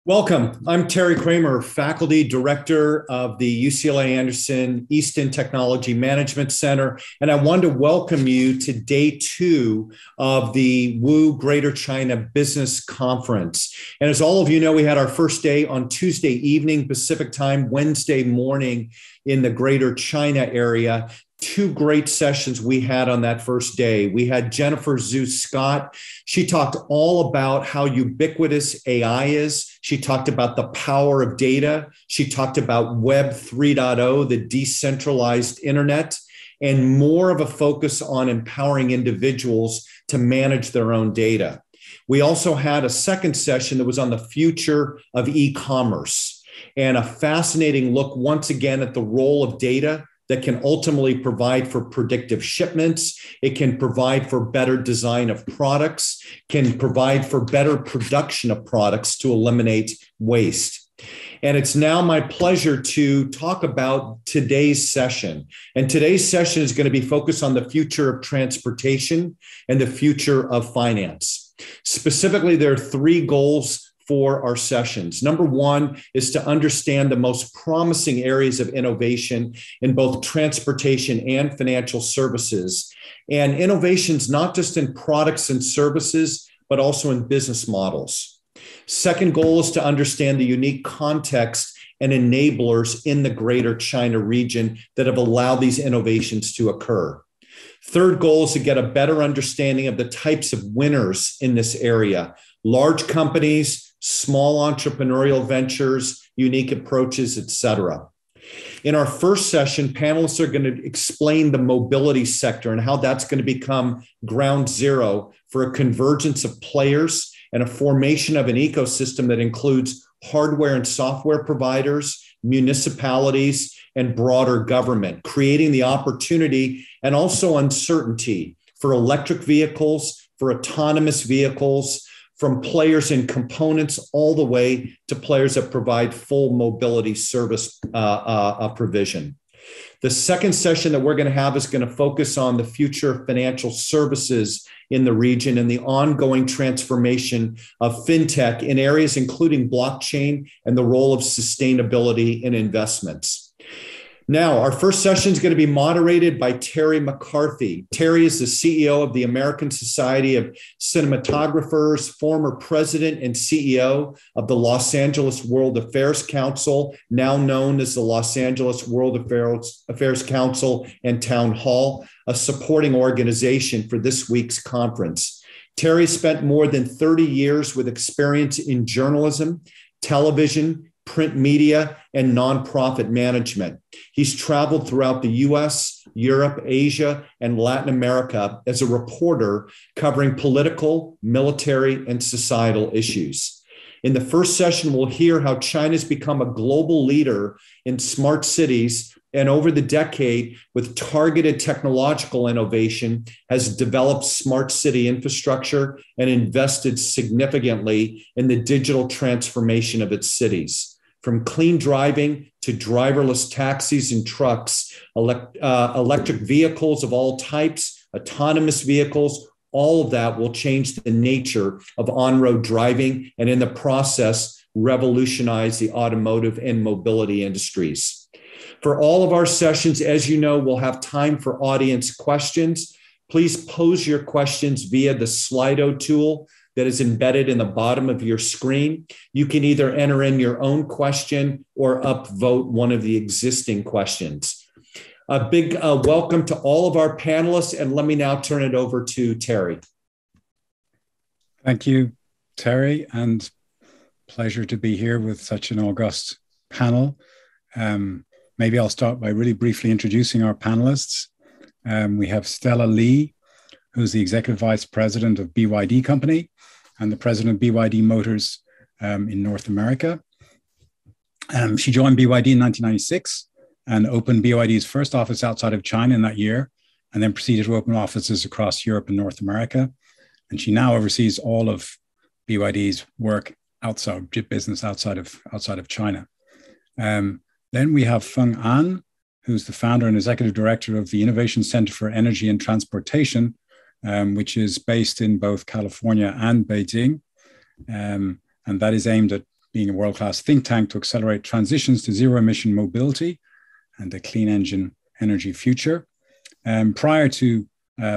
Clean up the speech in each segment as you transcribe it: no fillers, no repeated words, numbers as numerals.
Welcome. I'm Terry Kramer, Faculty Director of the UCLA Anderson Easton Technology Management Center, and I want to welcome you to day 2 of the WU Greater China Business Conference. And as all of you know, we had our first day on Tuesday evening Pacific time, Wednesday morning in the Greater China area. 2 great sessions we had on that first day. We had Jennifer Zhu Scott. She talked all about how ubiquitous AI is. She talked about the power of data. She talked about Web 3.0, the decentralized internet, and more of a focus on empowering individuals to manage their own data. We also had a second session that was on the future of e-commerce and a fascinating look once again at the role of data that can ultimately provide for predictive shipments. It can provide for better design of products, can provide for better production of products to eliminate waste. And it's now my pleasure to talk about today's session. And today's session is going to be focused on the future of transportation and the future of finance. Specifically, there are 3 goals for our sessions. Number 1 is to understand the most promising areas of innovation in both transportation and financial services. And innovations not just in products and services, but also in business models. Second goal is to understand the unique context and enablers in the Greater China region that have allowed these innovations to occur. Third goal is to get a better understanding of the types of winners in this area: large companies, small entrepreneurial ventures, unique approaches, et cetera. In our first session, panelists are going to explain the mobility sector and how that's going to become ground zero for a convergence of players and a formation of an ecosystem that includes hardware and software providers, municipalities, and broader government, creating the opportunity and also uncertainty for electric vehicles, for autonomous vehicles, from players in components all the way to players that provide full mobility service provision. The second session that we're going to have is going to focus on the future of financial services in the region and the ongoing transformation of fintech in areas including blockchain and the role of sustainability in investments. Now, our first session is going to be moderated by Terry McCarthy. Terry is the CEO of the American Society of Cinematographers, former president and CEO of the Los Angeles World Affairs Council, now known as the Los Angeles World Affairs Council and Town Hall, a supporting organization for this week's conference. Terry spent more than 30 years with experience in journalism, television, print media, and nonprofit management. He's traveled throughout the US, Europe, Asia, and Latin America as a reporter covering political, military, and societal issues. In the first session, we'll hear how China's become a global leader in smart cities and over the decade, with targeted technological innovation, has developed smart city infrastructure and invested significantly in the digital transformation of its cities. From clean driving to driverless taxis and trucks, electric vehicles of all types, autonomous vehicles, all of that will change the nature of on-road driving and in the process revolutionize the automotive and mobility industries. For all of our sessions, as you know, we'll have time for audience questions. Please pose your questions via the Slido tool that is embedded in the bottom of your screen. You can either enter in your own question or upvote one of the existing questions. A big welcome to all of our panelists, and let me now turn it over to Terry. Thank you, Terry, and pleasure to be here with such an august panel. Maybe I'll start by really briefly introducing our panelists. We have Stella Lee, who's the Executive Vice President of BYD Company and the President of BYD Motors in North America. She joined BYD in 1996 and opened BYD's first office outside of China in that year, and then proceeded to open offices across Europe and North America. And she now oversees all of BYD's work outside business outside of China. Then we have Feng, who's the founder and executive director of the Innovation Center for Energy and Transportation, which is based in both California and Beijing. And that is aimed at being a world-class think tank to accelerate transitions to zero-emission mobility and a clean engine energy future. Prior to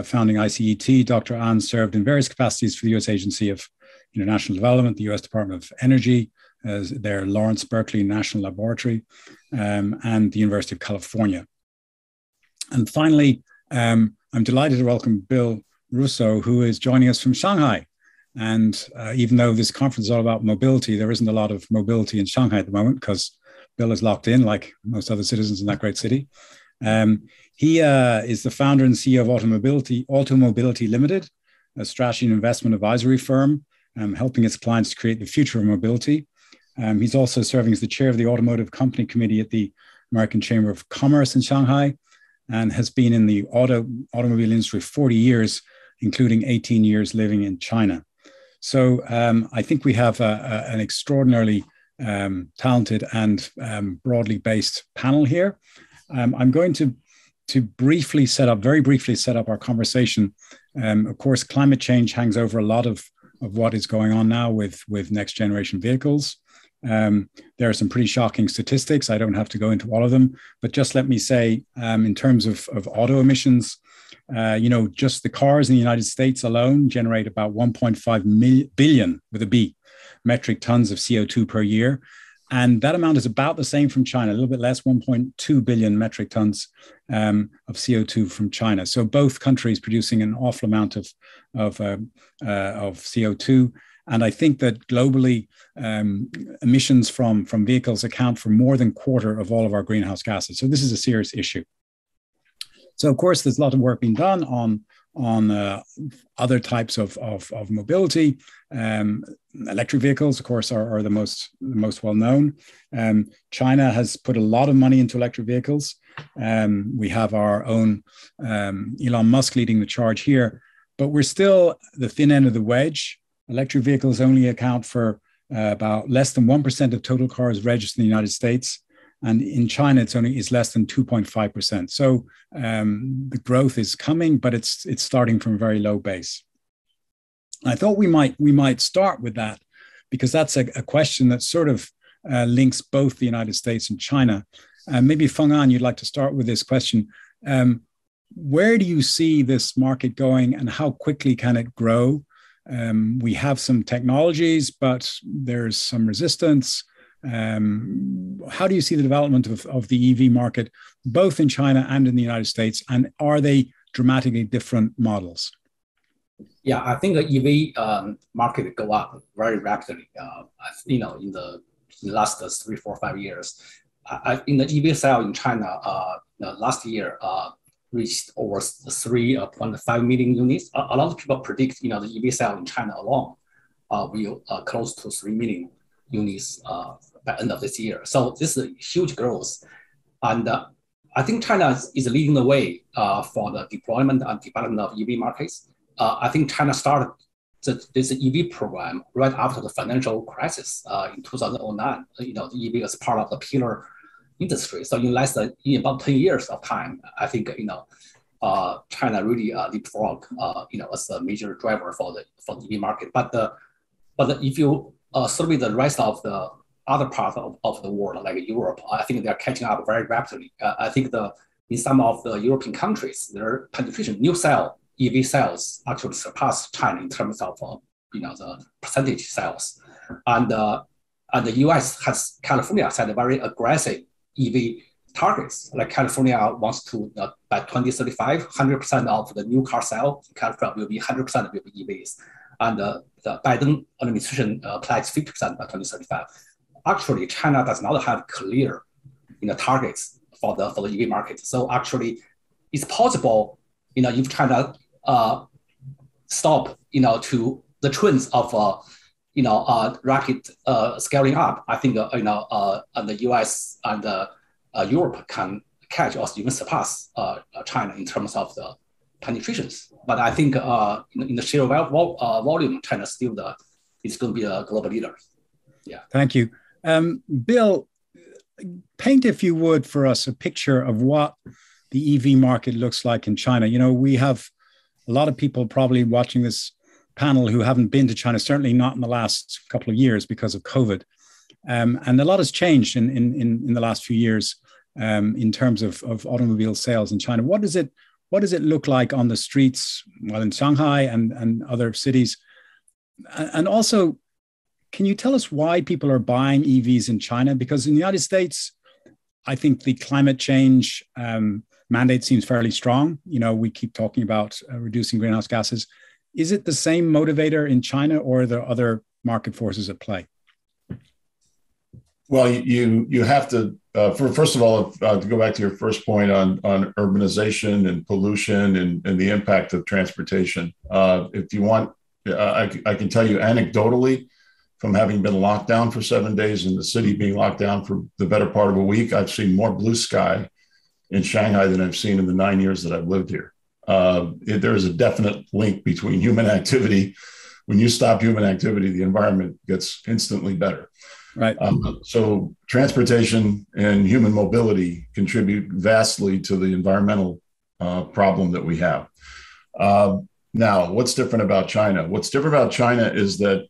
founding ICET, Dr. An served in various capacities for the U.S. Agency of International Development, the U.S. Department of Energy, as their Lawrence Berkeley National Laboratory, and the University of California. And finally, I'm delighted to welcome Bill Russo, who is joining us from Shanghai. And even though this conference is all about mobility, there isn't a lot of mobility in Shanghai at the moment because Bill is locked in like most other citizens in that great city. He is the founder and CEO of Automobility Limited, a strategy and investment advisory firm, helping its clients to create the future of mobility. He's also serving as the chair of the Automotive Company Committee at the American Chamber of Commerce in Shanghai, and has been in the automobile industry 40 years, including 18 years living in China. So I think we have an extraordinarily talented and broadly based panel here. I'm going to very briefly set up our conversation. Of course, climate change hangs over a lot of what is going on now with next generation vehicles. There are some pretty shocking statistics. I don't have to go into all of them, but just let me say, in terms of auto emissions, just the cars in the United States alone generate about 1.5 billion with a B metric tons of CO2 per year. And that amount is about the same from China, a little bit less, 1.2 billion metric tons of CO2 from China. So both countries producing an awful amount of CO2. And I think that globally, emissions from vehicles account for more than a quarter of all of our greenhouse gases. So this is a serious issue. So of course, there's a lot of work being done on other types of mobility. Electric vehicles, of course, are the most well known. China has put a lot of money into electric vehicles. We have our own Elon Musk leading the charge here, but we're still the thin end of the wedge. Electric vehicles only account for about less than 1% of total cars registered in the United States. And in China, it's less than 2.5%. So the growth is coming, but it's starting from a very low base. I thought we might start with that because that's a question that sort of links both the United States and China. Maybe Feng, you'd like to start with this question. Where do you see this market going and how quickly can it grow? We have some technologies, but there's some resistance. How do you see the development of the EV market, both in China and in the United States? And are they dramatically different models? Yeah, I think the EV market go up very rapidly. In the last 3, 4, 5 years, in the EV sale in China, last year reached over 3.5 million units. A lot of people predict, the EV sale in China alone will close to 3 million units by end of this year. So this is a huge growth, and I think China is leading the way for the deployment and development of EV markets. I think China started this EV program right after the financial crisis in 2009. The EV was part of the pillar industry. So in about 10 years of time, I think China really leapfrog as a major driver for the EV market. But if you survey the rest of the other parts of the world, like Europe, I think they're catching up very rapidly. I think in some of the European countries, their penetration, EV sales actually surpass China in terms of the percentage sales. And the US California set a very aggressive EV targets. Like California wants to, by 2035, 100% of the new car sale in California will be 100% will be EVs. And the Biden administration pledged 50% by 2035. Actually, China does not have clear targets for the EV market. So actually, it's possible, if China stop, to the trends of rapid scaling up, I think and the US and Europe can catch or even surpass China in terms of the penetrations. But I think in the sheer volume, China still is going to be a global leader. Yeah. Thank you. Bill, paint, if you would, for us a picture of what the EV market looks like in China. We have a lot of people probably watching this panel who haven't been to China, certainly not in the last couple of years because of COVID. And a lot has changed in the last few years in terms of automobile sales in China. What does it look like on the streets, well, in Shanghai and other cities? And also, can you tell us why people are buying EVs in China? Because in the United States, I think the climate change mandate seems fairly strong. You know, we keep talking about reducing greenhouse gases. Is it the same motivator in China, or are there other market forces at play? Well, you have to, first of all, to go back to your first point on urbanization and pollution and the impact of transportation. If you want, I can tell you anecdotally, from having been locked down for 7 days and the city being locked down for the better part of a week, I've seen more blue sky in Shanghai than I've seen in the 9 years that I've lived here. There is a definite link between human activity. When you stop human activity, the environment gets instantly better. Right. So transportation and human mobility contribute vastly to the environmental problem that we have. Now, what's different about China? What's different about China is that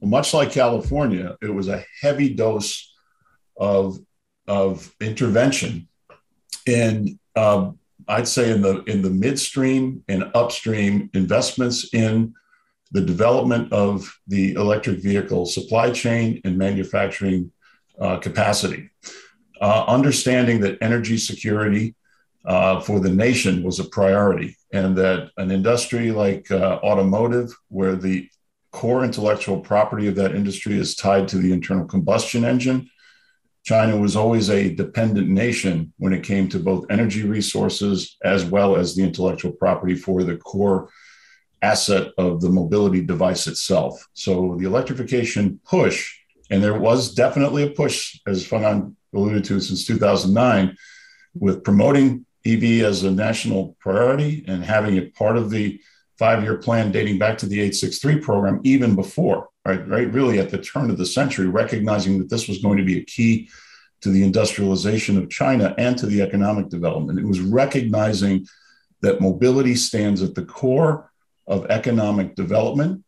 much like California, it was a heavy dose of intervention. And I'd say in the midstream and upstream investments in the development of the electric vehicle supply chain and manufacturing capacity. Understanding that energy security for the nation was a priority, and that an industry like automotive, where the core intellectual property of that industry is tied to the internal combustion engine, China was always a dependent nation when it came to both energy resources as well as the intellectual property for the core asset of the mobility device itself. So the electrification push, and there was definitely a push, as Feng alluded to, since 2009, with promoting EV as a national priority and having it part of the 5-year plan dating back to the 863 program, even before, right, really at the turn of the century, recognizing that this was going to be a key to the industrialization of China and to the economic development. It was recognizing that mobility stands at the core of economic development,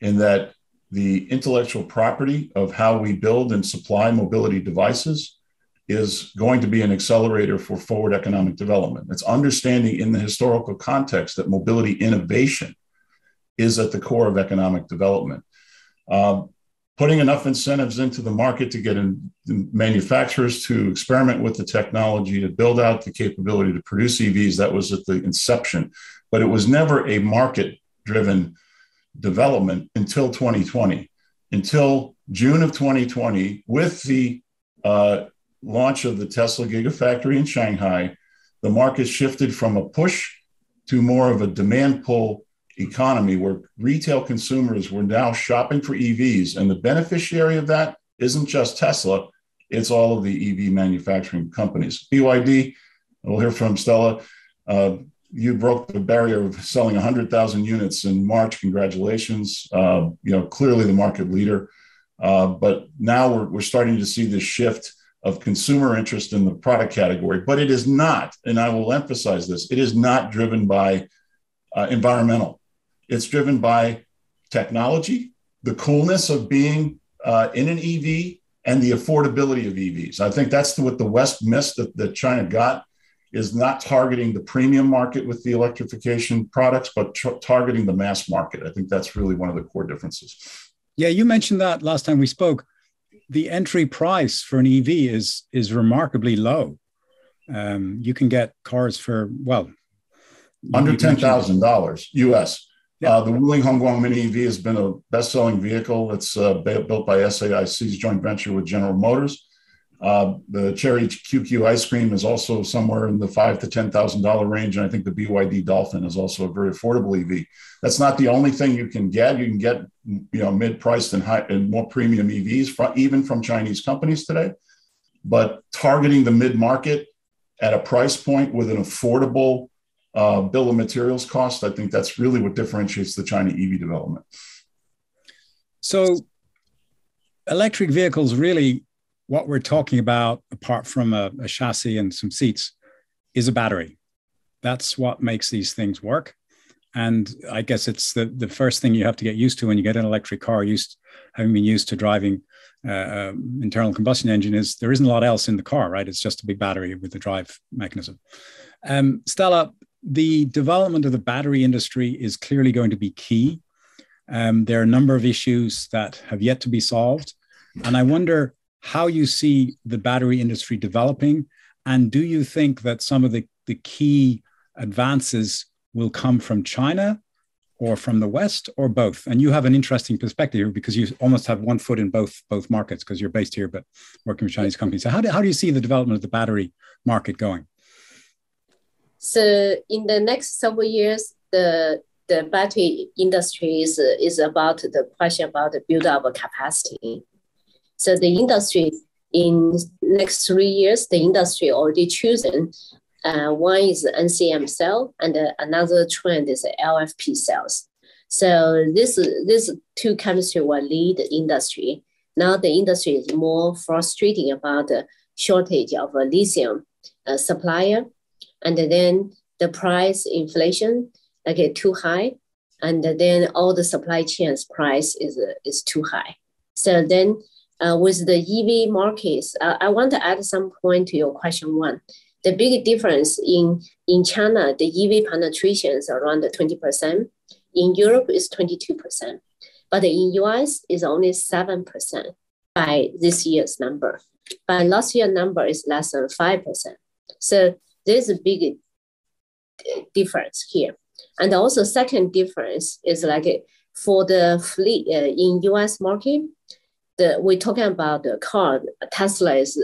and that the intellectual property of how we build and supply mobility devices is going to be an accelerator for forward economic development. It's understanding in the historical context that mobility innovation is at the core of economic development. Putting enough incentives into the market to get manufacturers to experiment with the technology, to build out the capability to produce EVs, that was at the inception. But it was never a market-driven development until 2020, until June of 2020, with the launch of the Tesla Gigafactory in Shanghai. The market shifted from a push to more of a demand pull economy, where retail consumers were now shopping for EVs. And the beneficiary of that isn't just Tesla, it's all of the EV manufacturing companies. BYD, we'll hear from Stella. You broke the barrier of selling 100,000 units in March. Congratulations. Clearly the market leader. But now we're starting to see this shift of consumer interest in the product category. But it is not, and I will emphasize this, it is not driven by environmental. It's driven by technology, the coolness of being in an EV, and the affordability of EVs. I think that's what the West missed that China got, is not targeting the premium market with the electrification products, but targeting the mass market. I think that's really one of the core differences. Yeah, you mentioned that last time we spoke. The entry price for an EV is remarkably low. You can get cars for, well, under $10,000 US. Yeah. The Wuling Hongguang Mini EV has been a best-selling vehicle. It's built by SAIC's joint venture with General Motors. The Cherry QQ ice cream is also somewhere in the $5,000 to $10,000 range, and I think the BYD Dolphin is also a very affordable EV. That's not the only thing you can get. You can get mid-priced and more premium EVs even from Chinese companies today. But targeting the mid-market at a price point with an affordable bill of materials cost, I think that's really what differentiates the China EV development. So electric vehicles, really what we're talking about, apart from a chassis and some seats, is a battery. That's what makes these things work. And I guess it's the first thing you have to get used to when you get an electric car, having been used to driving internal combustion engine, is there isn't a lot else in the car, right? It's just a big battery with the drive mechanism. Stella, the development of the battery industry is clearly going to be key. There are a number of issues that have yet to be solved. And I wonder how you see the battery industry developing. And do you think that some of the key advances will come from China or from the West or both? And you have an interesting perspective here because you almost have one foot in both markets because you're based here, but working with Chinese companies. So how do you see the development of the battery market going? So in the next several years, the battery industry is about the question about the build up of capacity. So the industry in next 3 years, the industry already chosen. One is NCM cell, and another trend is LFP cells. So this two chemistry will lead the industry. Now the industry is more frustrating about the shortage of a lithium supplier, and then the price inflation too high, and then all the supply chains price is too high. So then with the EV markets, I want to add some point to your question one. The big difference in China, the EV penetration is around 20%. In Europe, it's 22%. But in US, it's only 7% by this year's number. By last year's number, is less than 5%. So there's a big difference here. And also second difference is for the fleet in US market, we're talking about the car. Tesla is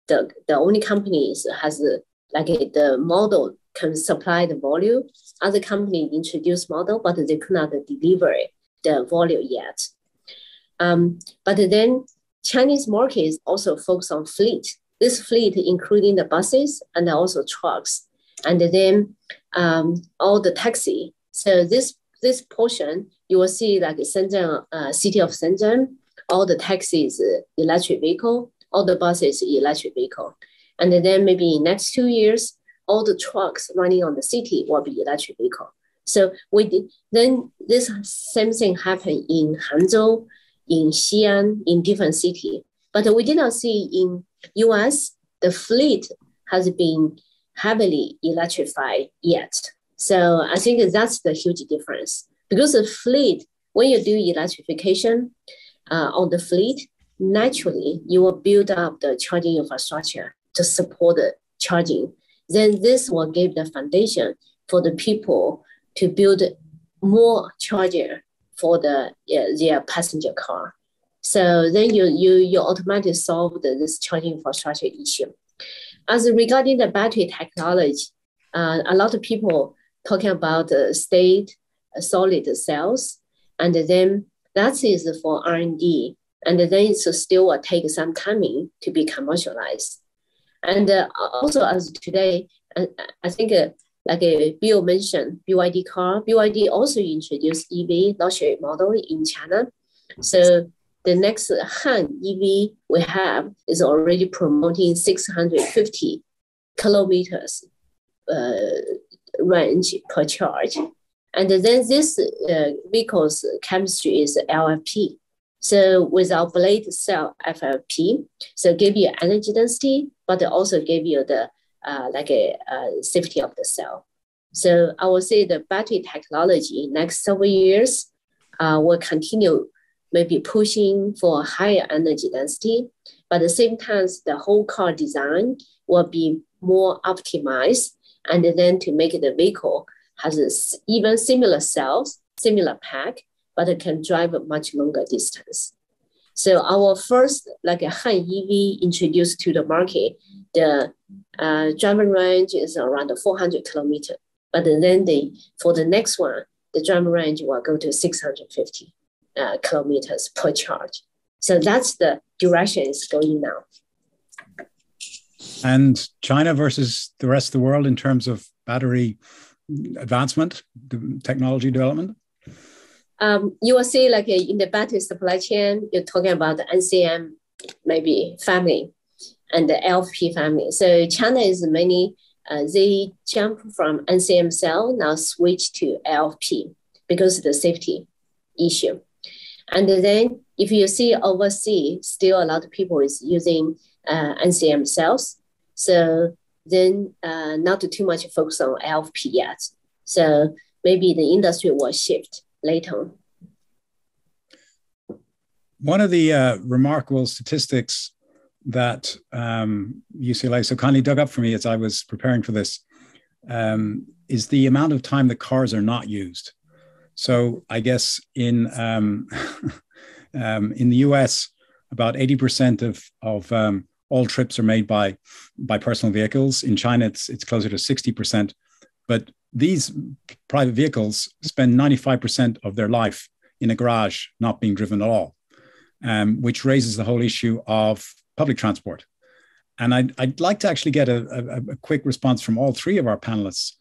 the only company has the model can supply the volume. Other companies introduce model, but they could not deliver the volume yet. But then Chinese market is also focused on fleet. This fleet, including the buses and also trucks, and then all the taxi. So this portion, you will see Shenzhen, city of Shenzhen, all the taxis electric vehicle, all the buses electric vehicle. And then maybe in next 2 years, all the trucks running on the city will be electric vehicle. So then this same thing happened in Hangzhou, in Xi'an, in different cities. But we did not see in US, the fleet has been heavily electrified yet. So I think that's the huge difference. Because the fleet, when you do electrification on the fleet, naturally you will build up the charging infrastructure to support the charging. Then this will give the foundation for the people to build more charger for their passenger car. So then you automatically solve this charging infrastructure issue. As regarding the battery technology, a lot of people talking about the state solid cells, and then that is for R&D, and then it still will take some time to be commercialized. And also as today, I think Bill mentioned BYD car. BYD also introduced EV luxury model in China. So the next Han EV we have is already promoting 650 kilometers range per charge. And then this vehicle's chemistry is LFP. So with our blade cell FFP, so give you energy density, but also give you the safety of the cell. So I would say the battery technology next several years will continue maybe pushing for higher energy density, but at the same time, the whole car design will be more optimized, and then to make the vehicle has even similar cells, similar pack, but it can drive a much longer distance. So our first Han EV introduced to the market, the driving range is around 400 kilometers. But then for the next one, the driving range will go to 650 kilometers per charge. So that's the direction it's going now. And China versus the rest of the world in terms of battery advancement, technology development? You will see in the battery supply chain, you're talking about the NCM maybe family and the LFP family. So China is many they jump from NCM cell, now switch to LFP because of the safety issue. And then if you see overseas, still a lot of people is using NCM cells. So then not too much focus on LFP yet. So maybe the industry will shift later. One of the remarkable statistics that UCLA so kindly dug up for me as I was preparing for this is the amount of time that cars are not used. So I guess in the US, about 80% of all trips are made by personal vehicles. In China, it's closer to 60%. But these private vehicles spend 95% of their life in a garage, not being driven at all, which raises the whole issue of public transport. And I'd like to actually get a quick response from all three of our panelists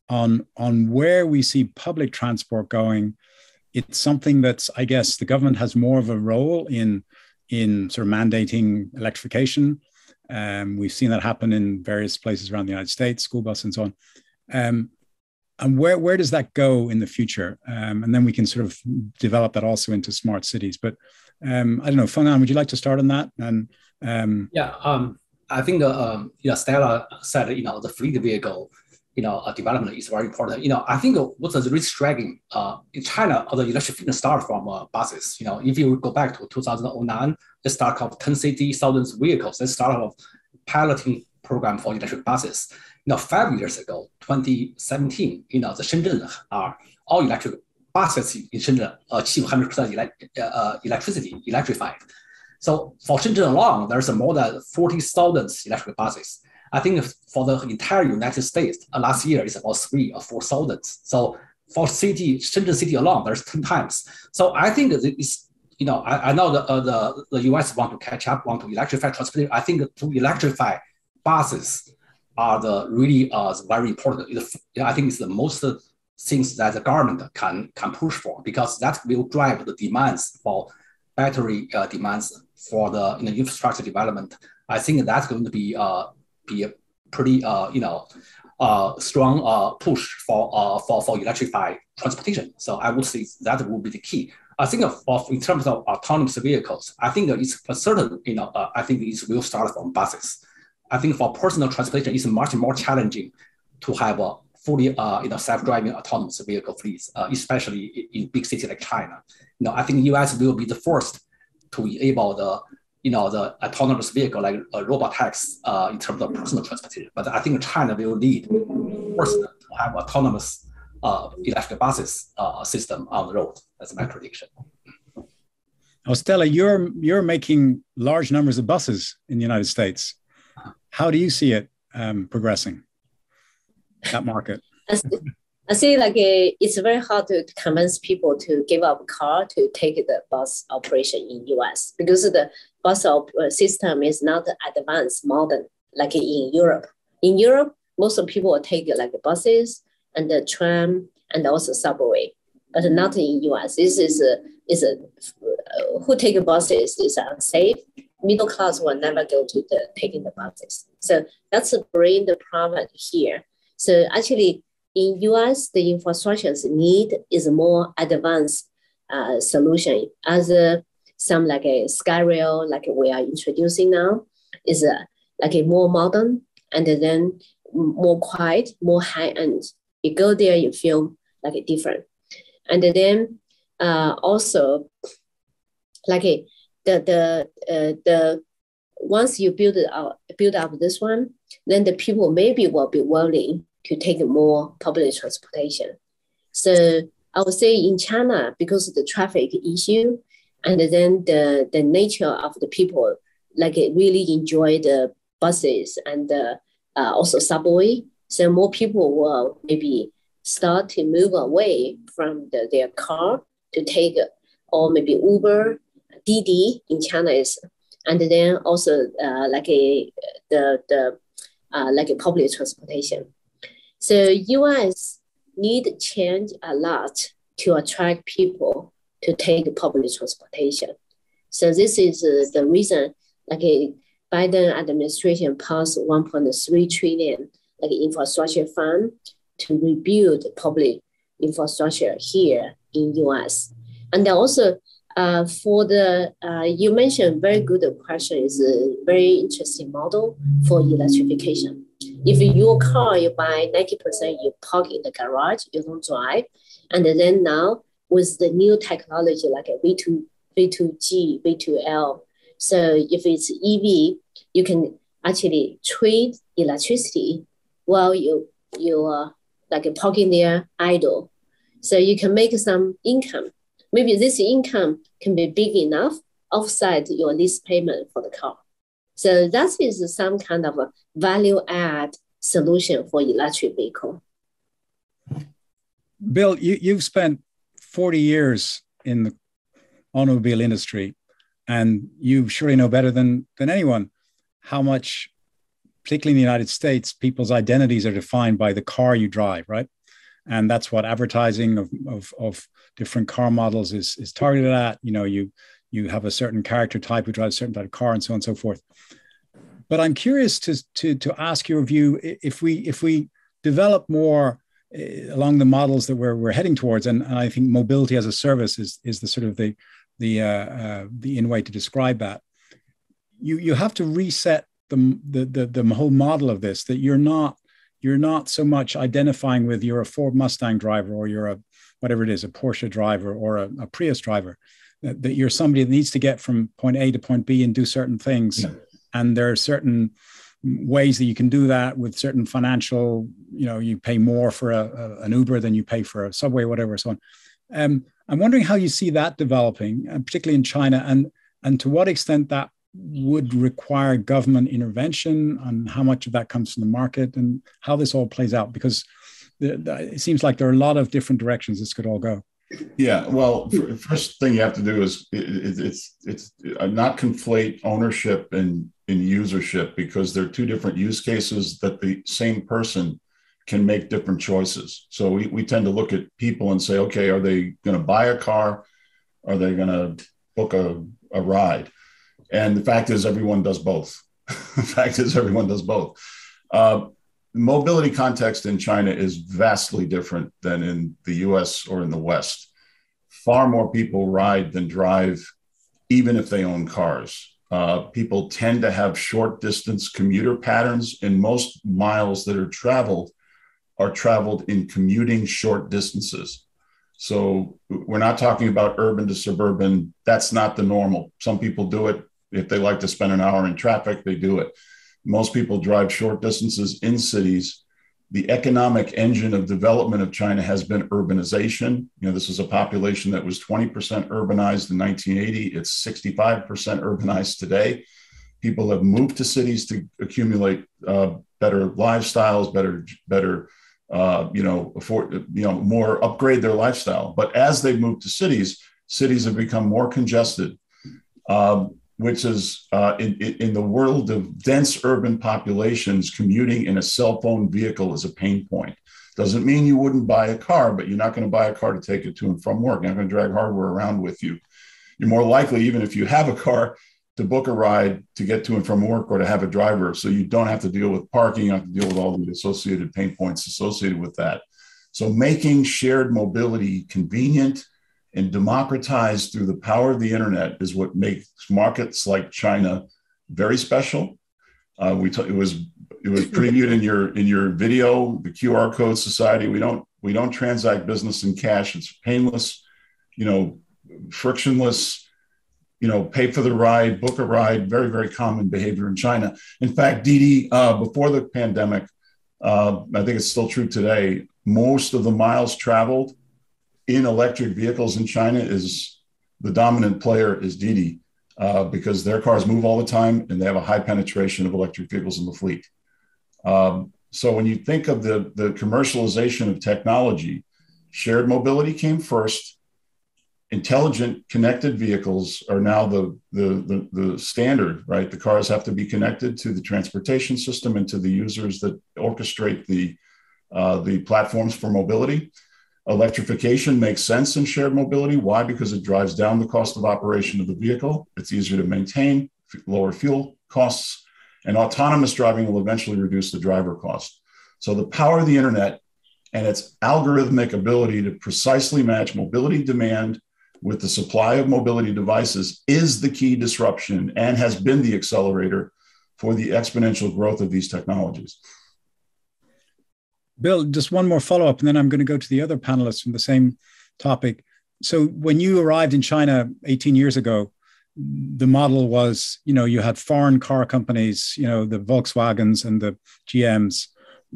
on where we see public transport going. It's something that's, I guess, the government has more of a role in sort of mandating electrification. We've seen that happen in various places around the United States, school bus and so on. And where does that go in the future? And then we can sort of develop that also into smart cities. But I don't know, Feng, would you like to start on that? And I think Stella said the fleet vehicle development is very important. I think what's really striking in China, the electrification start from buses. If you go back to 2009, they start of 10 cities, thousands of vehicles. They start of piloting program for electric buses. 5 years ago, 2017, the Shenzhen are all electric buses in Shenzhen achieve 100% electricity, electrified. So for Shenzhen alone, there's more than 40,000 electric buses. I think for the entire United States, last year is about 3,000 or 4,000. So for Shenzhen city alone, there's 10 times. So I think it's, I know the US want to catch up, want to electrify transportation. I think to electrify buses are the really very important. I think it's the most things that the government can push for, because that will drive the demands for battery demands for the infrastructure development. I think that's going to be a pretty strong push for electrified transportation. So I would say that will be the key. I think in terms of autonomous vehicles, I think it's for certain. I think it will start from buses. I think for personal transportation, it's much more challenging to have a fully self-driving autonomous vehicle fleets, especially in big cities like China. I think the US will be the first to enable the autonomous vehicle like robot taxi in terms of personal transportation. But I think China will lead first to have autonomous electric buses system on the road. That's my prediction. Oh, Stella, you're making large numbers of buses in the United States. How do you see it progressing, that market? I see it's very hard to convince people to give up a car to take the bus operation in US, because the bus system is not advanced, modern, like in Europe. In Europe, most of people will take buses and the tram and also subway, but not in US. This is who take buses is unsafe. Middle class will never go to taking the buses. So that's a brain problem here. So actually, in US, the infrastructure's need is a more advanced solution. As some a Skyrail, we are introducing now, is a more modern and then more quiet, more high end. You go there, you feel different. And then also the once you build up this one, then the people maybe will be willing to take more public transportation. So I would say in China, because of the traffic issue, and then the nature of the people, really enjoy the buses and also subway. So more people will maybe start to move away from their car to take, or maybe Uber, Didi in China is, and then also public transportation. So US need change a lot to attract people to take public transportation. So this is the reason Biden administration passed $1.3 trillion like infrastructure fund to rebuild public infrastructure here in US. And then also for the, you mentioned very good question, is a very interesting model for electrification. If your car, you buy 90%, you park in the garage, you don't drive. And then now with the new technology like a V2G, V2L, so if it's EV, you can actually trade electricity while you like parking there idle. So you can make some income. Maybe this income can be big enough offset your lease payment for the car. So that is some kind of a value add solution for electric vehicle. Bill, you've spent 40 years in the automobile industry, and you surely know better than anyone how much, particularly in the United States, people's identities are defined by the car you drive, right? And that's what advertising of different car models is targeted at. You know, you have a certain character type who drives a certain type of car and so on and so forth. But I'm curious to ask your view, if we develop more along the models that we're heading towards, and I think mobility as a service is the sort of the in way to describe that. You have to reset the whole model of this, that you're not so much identifying with you're a Ford Mustang driver or you're a whatever it is, a Porsche driver or a Prius driver, that you're somebody that needs to get from point A to point B and do certain things. Yeah. And there are certain ways that you can do that with certain financial, you pay more for an Uber than you pay for a Subway, whatever, so on. I'm wondering how you see that developing, particularly in China, and to what extent that would require government intervention, and how much of that comes from the market, and how this all plays out, because it seems like there are a lot of different directions this could all go. Yeah, well, first thing you have to do is it's not conflate ownership and usership, because they're two different use cases that the same person can make different choices. So we tend to look at people and say, okay, are they going to buy a car? Are they going to book a ride? And the fact is, everyone does both. Mobility context in China is vastly different than in the US or in the West. Far more people ride than drive, even if they own cars. People tend to have short distance commuter patterns, and most miles that are traveled in commuting short distances. So we're not talking about urban to suburban. That's not the normal. Some people do it. If they like to spend an hour in traffic, they do it. Most people drive short distances in cities. The economic engine of development of China has been urbanization. This is a population that was 20% urbanized in 1980. It's 65% urbanized today. People have moved to cities to accumulate better lifestyles, better more upgrade their lifestyle. But as they move to cities have become more congested, which is in the world of dense urban populations, commuting in a cell phone vehicle is a pain point. Doesn't mean you wouldn't buy a car, but you're not going to buy a car to take it to and from work. You're not going to drag hardware around with you. You're more likely, even if you have a car, to book a ride to get to and from work, or to have a driver, so you don't have to deal with parking, you have to deal with all the associated pain points associated with that. So making shared mobility convenient and democratized through the power of the internet is what makes markets like China very special. It was previewed in your video, the QR code society. We don't transact business in cash. It's painless, frictionless. Pay for the ride, book a ride, very, very common behavior in China. In fact, Didi, before the pandemic, I think it's still true today, most of the miles traveled in electric vehicles in China is the dominant player is Didi, because their cars move all the time and they have a high penetration of electric vehicles in the fleet. So when you think of the commercialization of technology, shared mobility came first. Intelligent connected vehicles are now the standard, right? The cars have to be connected to the transportation system and to the users that orchestrate the platforms for mobility. Electrification makes sense in shared mobility. Why? Because it drives down the cost of operation of the vehicle. It's easier to maintain, lower fuel costs, and autonomous driving will eventually reduce the driver cost. So the power of the internet and its algorithmic ability to precisely match mobility demand with the supply of mobility devices is the key disruption and has been the accelerator for the exponential growth of these technologies. Bill, just one more follow-up, and then I'm going to go to the other panelists from the same topic. So when you arrived in China 18 years ago, the model was, you had foreign car companies, the Volkswagens and the GMs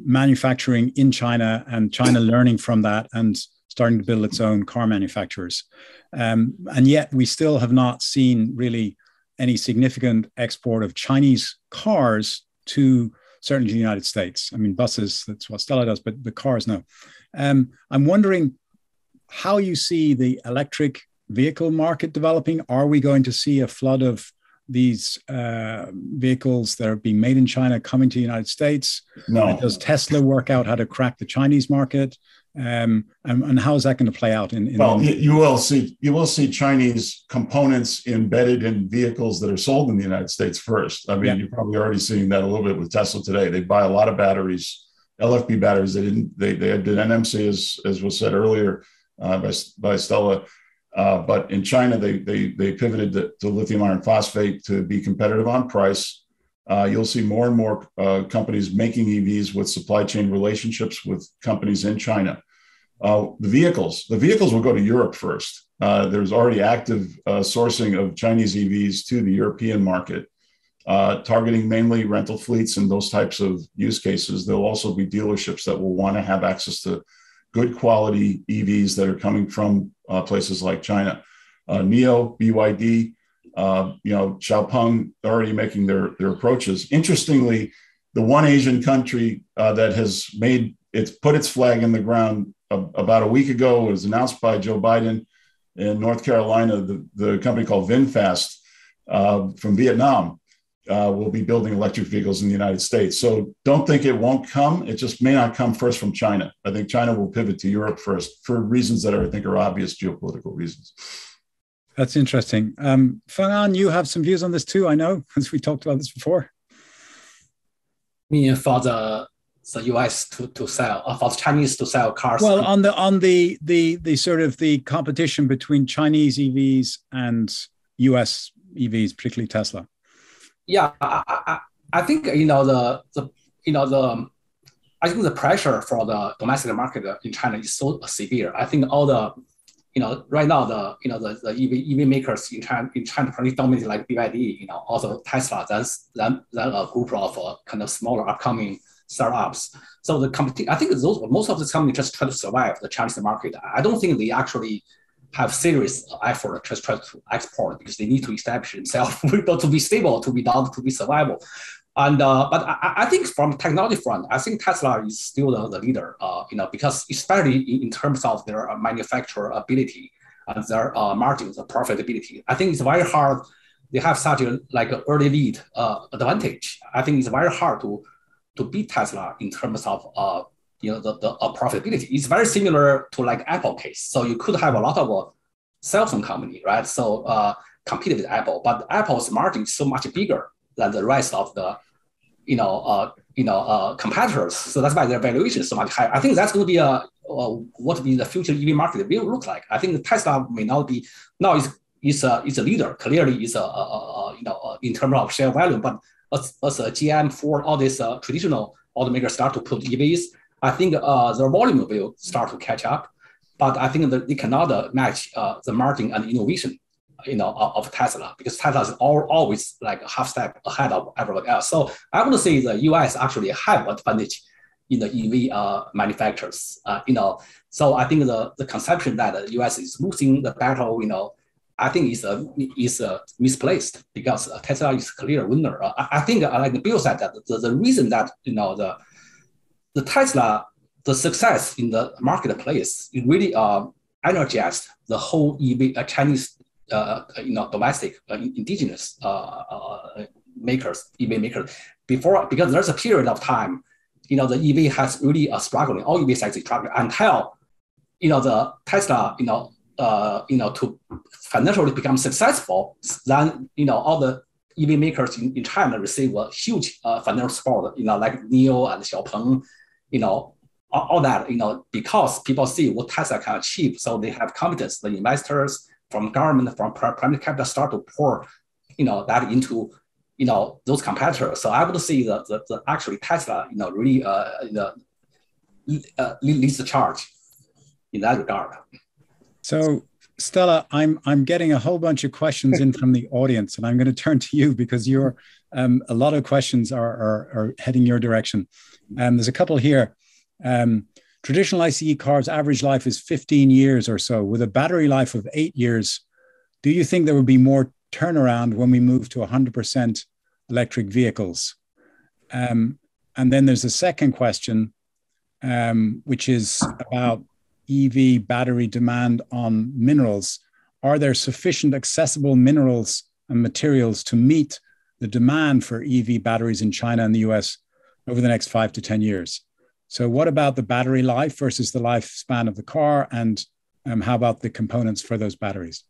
manufacturing in China, and China learning from that and starting to build its own car manufacturers. And yet we still have not seen really any significant export of Chinese cars to certainly the United States. I mean, buses, that's what Stella does, but the cars, no. I'm wondering how you see the electric vehicle market developing. Are we going to see a flood of these vehicles that are being made in China coming to the United States? No. Does Tesla work out how to crack the Chinese market? And how is that going to play out? You will see Chinese components embedded in vehicles that are sold in the United States first. I mean, You're probably already seeing that a little bit with Tesla today. They buy a lot of batteries, LFP batteries. They did NMC, as was said earlier by Stella. But in China, they pivoted to lithium iron phosphate to be competitive on price. You'll see more and more companies making EVs with supply chain relationships with companies in China. The vehicles will go to Europe first. There's already active sourcing of Chinese EVs to the European market, targeting mainly rental fleets and those types of use cases. There'll also be dealerships that will want to have access to good quality EVs that are coming from places like China. NIO, BYD, Xiaopeng already making their approaches. Interestingly, the one Asian country that has put its flag in the ground about a week ago, was announced by Joe Biden in North Carolina. The company called VinFast from Vietnam will be building electric vehicles in the United States. So don't think it won't come. It just may not come first from China. I think China will pivot to Europe first for reasons that I think are obvious geopolitical reasons. That's interesting. Feng, you have some views on this too, I know, because we talked about this before. I mean, for the US to sell, or for the Chinese to sell cars. Well, on the sort of the competition between Chinese EVs and US EVs, particularly Tesla. Yeah, I think I think the pressure for the domestic market in China is so severe. I think all the right now the EV makers in China probably dominate like BYD, also Tesla. Then a group of kind of smaller upcoming startups. So I think most of the companies just try to survive the Chinese market. I don't think they actually have serious effort to try to export because they need to establish themselves to be stable, to be survivable. And but I think from technology front, I think Tesla is still the leader. Because especially in terms of their manufacturability and their margins, the profitability. I think it's very hard. They have such a early lead advantage. I think it's very hard to beat Tesla in terms of the profitability. It's very similar to like Apple case. So you could have a lot of cell phone company, right? So compete with Apple, but Apple's margin is so much bigger than the rest of the competitors. So that's why their valuation is so much higher. I think that's going to be what the future EV market will look like. I think Tesla may not be now is a leader. Clearly, is in terms of share value, but as a GM, Ford, all these traditional automakers start to put EVs, I think their volume will start to catch up. But I think that they cannot match the margin and innovation, of Tesla, because Tesla is always like a half step ahead of everyone else. So I would say the US actually have advantage in the EV manufacturers. So I think the conception that the US is losing the battle, I think is misplaced, because Tesla is a clear winner. I think, like Bill said, that the reason that the Tesla, the success in the marketplace, it really energized the whole EV Chinese domestic indigenous makers, EV makers before, because there's a period of time, the EV has really struggling, all EV sectors struggling until, the Tesla, to financially become successful, then, all the EV makers in China receive a huge financial support, like NIO and Xiaopeng, all that, because people see what Tesla can achieve, so they have confidence. The investors from government, from private capital start to pour, that into, those competitors. So I would say the actually Tesla, really leads the charge in that regard. So Stella, I'm getting a whole bunch of questions in from the audience, and I'm going to turn to you because you're a lot of questions are heading your direction. There's a couple here. Traditional ICE cars' average life is 15 years or so. With a battery life of 8 years, do you think there would be more turnaround when we move to 100% electric vehicles? And then there's a second question, which is about EV battery demand on minerals. Are there sufficient accessible minerals and materials to meet the demand for EV batteries in China and the US over the next 5 to 10 years? So what about the battery life versus the lifespan of the car? And how about the components for those batteries?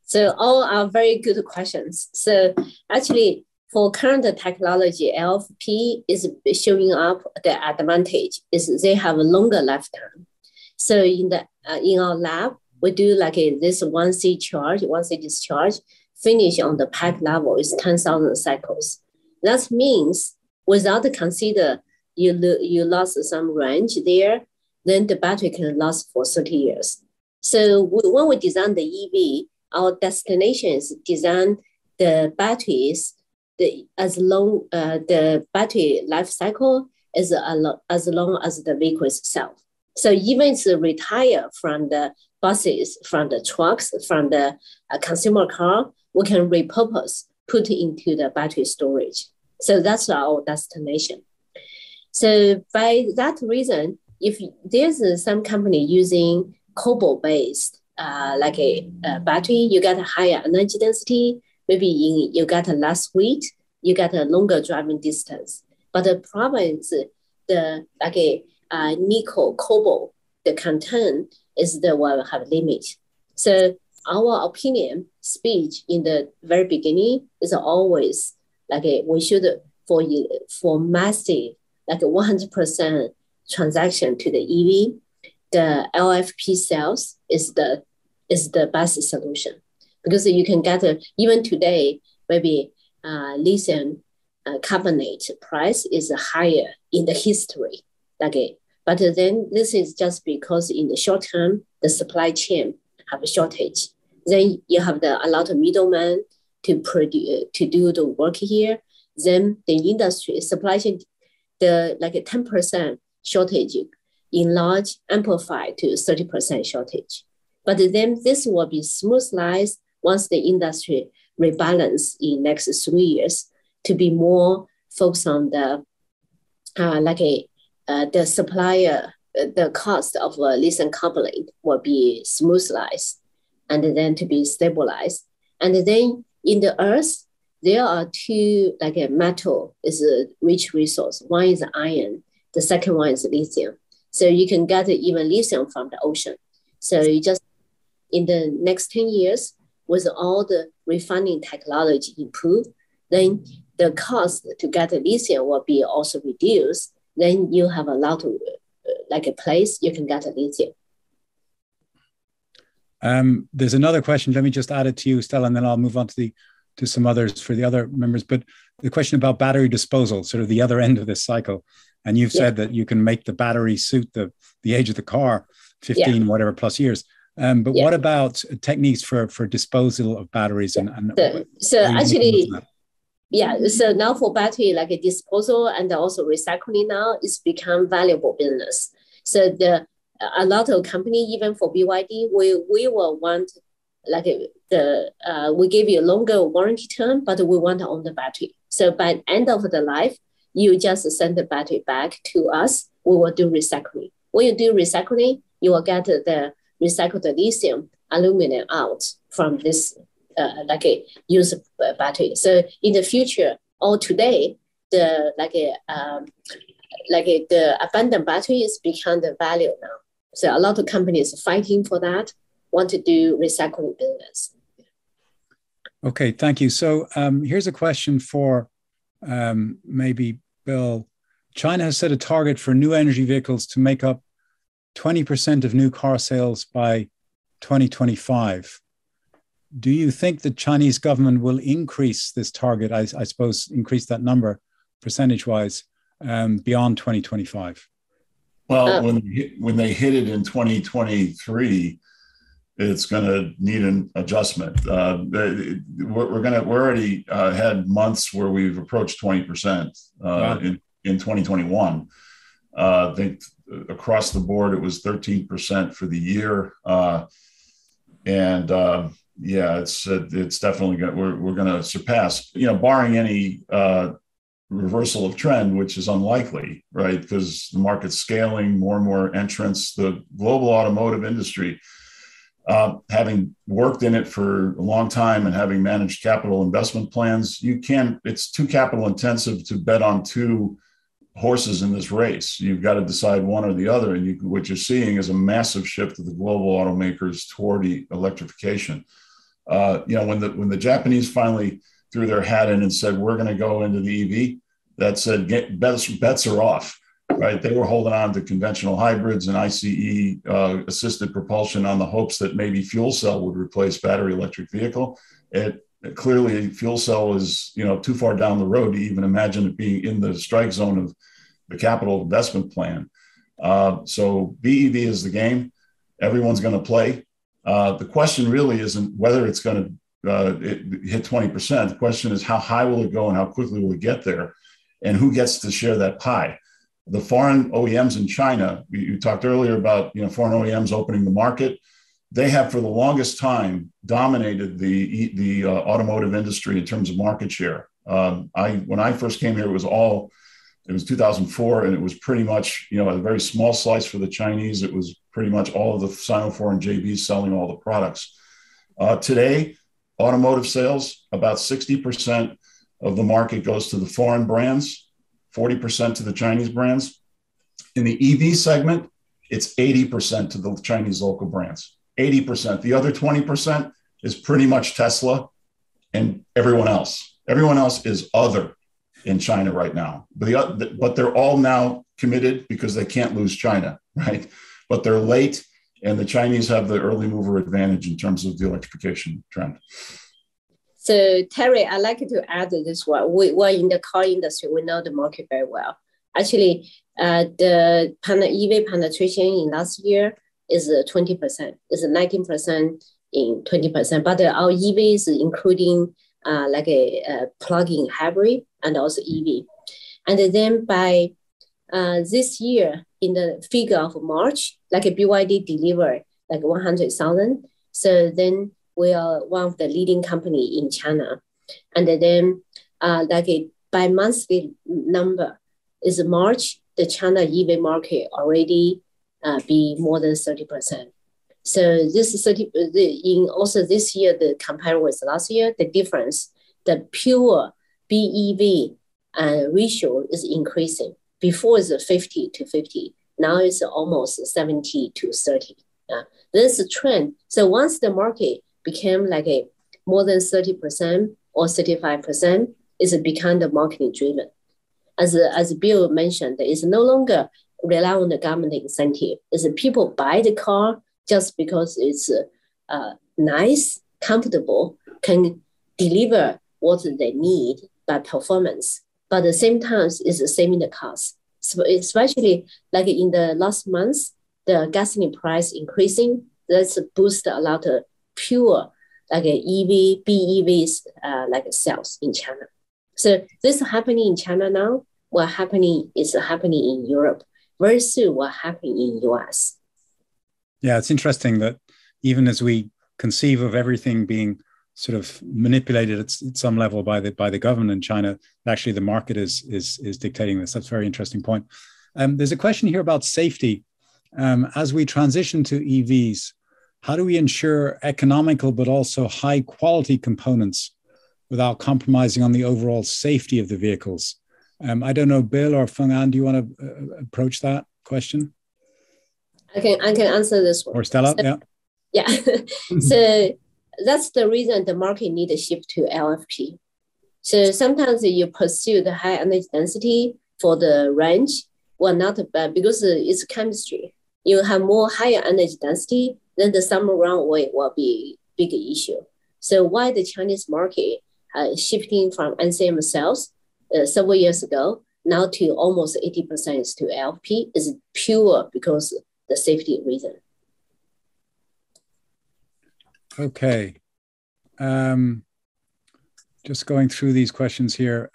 So all are very good questions. So actually, for current technology, LFP is showing up the advantage is they have a longer lifetime. So in our lab, we do like this 1C charge, 1C discharge, finish on the pack level is 10,000 cycles. That means without consider you lost some range there, then the battery can last for 30 years. So when we design the EV, our destination is design the batteries as long the battery life cycle is as long as the vehicle itself. So even if it's retire from the buses, from the trucks, from the consumer car, we can repurpose, put into the battery storage. So that's our destination. So by that reason, if there's some company using cobalt-based like a battery, you get a higher energy density. Maybe you get a less weight, you get a longer driving distance. But the problem is the nickel, cobalt, the content is the will have limit. So our opinion, speech in the very beginning is always we should for massive 100% transaction to the EV, the LFP cells is the best solution. Because you can get even today, maybe lithium carbonate price is higher in the history. But then this is just because in the short term, the supply chain have a shortage. Then you have a lot of middlemen to do the work here. Then the industry supply chain, the 10% shortage enlarge, amplify to 30% shortage. But then this will be smoothed once the industry rebalance in next 3 years to be more focused on the the supplier, the cost of lithium carbonate will be smoothed and then to be stabilized. And then in the earth, there are two metal is a rich resource. One is iron, the second one is lithium. So you can get even lithium from the ocean. So you just in the next 10 years, with all the refining technology improved, then the cost to get the lithium will be also reduced. Then you have a lot of a place you can get the lithium. There's another question. Let me just add it to you, Stella, and then I'll move on to some others for the other members. But the question about battery disposal, sort of the other end of this cycle. And you've said that you can make the battery suit the age of the car, 15 whatever plus years. But what about techniques for disposal of batteries? So actually, so now for battery a disposal and also recycling now is become valuable business. So a lot of company, even for BYD, we will want we give you a longer warranty term, but we want to own the battery. So by end of the life, you just send the battery back to us. We will do recycling. When you do recycling, you will get the recycled lithium aluminum out from this used battery. So in the future or today, the the abandoned battery is become the value now. So a lot of companies fighting for that, want to do recycling business. Okay, thank you. So here's a question for maybe Bill. China has set a target for new energy vehicles to make up 20% of new car sales by 2025. Do you think the Chinese government will increase this target, I suppose, increase that number percentage-wise beyond 2025? Well, when they hit it in 2023, it's going to need an adjustment. We're already had months where we've approached 20% in 2021. I think across the board it was 13% for the year, yeah, it's definitely we're going to surpass. Barring any reversal of trend, which is unlikely, right? Because the market's scaling, more and more entrants. The global automotive industry, having worked in it for a long time and having managed capital investment plans, it's too capital intensive to bet on two horses in this race. You've got to decide one or the other. And what you're seeing is a massive shift of the global automakers toward the electrification. When the Japanese finally threw their hat in and said, we're going to go into the EV, that said, bets are off, right? They were holding on to conventional hybrids and ICE assisted propulsion on the hopes that maybe fuel cell would replace battery electric vehicle. Clearly, fuel cell is too far down the road to even imagine it being in the strike zone of the capital investment plan. So BEV is the game. Everyone's going to play. The question really isn't whether it's going to hit 20%. The question is how high will it go and how quickly will it get there, and who gets to share that pie. The foreign OEMs in China, you talked earlier about foreign OEMs opening the market. They have for the longest time dominated the automotive industry in terms of market share. When I first came here, it was 2004, and it was pretty much a very small slice for the Chinese. It was pretty much all of the Sino-foreign JVs selling all the products. Today, automotive sales, about 60% of the market goes to the foreign brands, 40% to the Chinese brands. In the EV segment, it's 80% to the Chinese local brands. 80%. The other 20% is pretty much Tesla and everyone else. Everyone else is other in China right now. But they're all now committed because they can't lose China, right? But they're late, and the Chinese have the early mover advantage in terms of the electrification trend. So Terry, I'd like to add this one. We're in the car industry. We know the market very well. Actually, the EV penetration in last year is 20%. It's 19% in 20%. But our EV is including like a plug-in hybrid and also EV. And then by this year, in the figure of March, like a BYD delivered like 100,000. So then we are one of the leading company in China. And then by monthly number is March, the China EV market already be more than 30%. So this is also this year, the compared with last year, the difference, the pure BEV ratio is increasing. Before it's 50 to 50. Now it's almost 70 to 30. This is a trend. So once the market became like a more than 30% or 35%, it's become the marketing driven. As Bill mentioned, it's no longer rely on the government incentive. It's people buy the car just because it's nice, comfortable, can deliver what they need by performance. But at the same time, it's saving the cost. So especially like in the last month, the gasoline price increasing, that's boost a lot of pure like EV, BEVs like sales in China. So this is happening in China now. What happening is happening in Europe. Very soon, what happening in US. Yeah, it's interesting that even as we conceive of everything being sort of manipulated at some level by the government in China, actually the market is dictating this. That's a very interesting point. There's a question here about safety. As we transition to EVs, how do we ensure economical but also high quality components without compromising on the overall safety of the vehicles? I don't know, Bill or Feng, do you want to approach that question? I can answer this one. Or Stella, Yeah. So that's the reason the market need a shift to LFP. So sometimes you pursue the high energy density, for the range, well, not bad because it's chemistry. You have more higher energy density, then the summer run weight will be big issue. So why the Chinese market shifting from AmCham cells several years ago now to almost 80% is to LFP is pure because the safety reason. Okay. Just going through these questions here.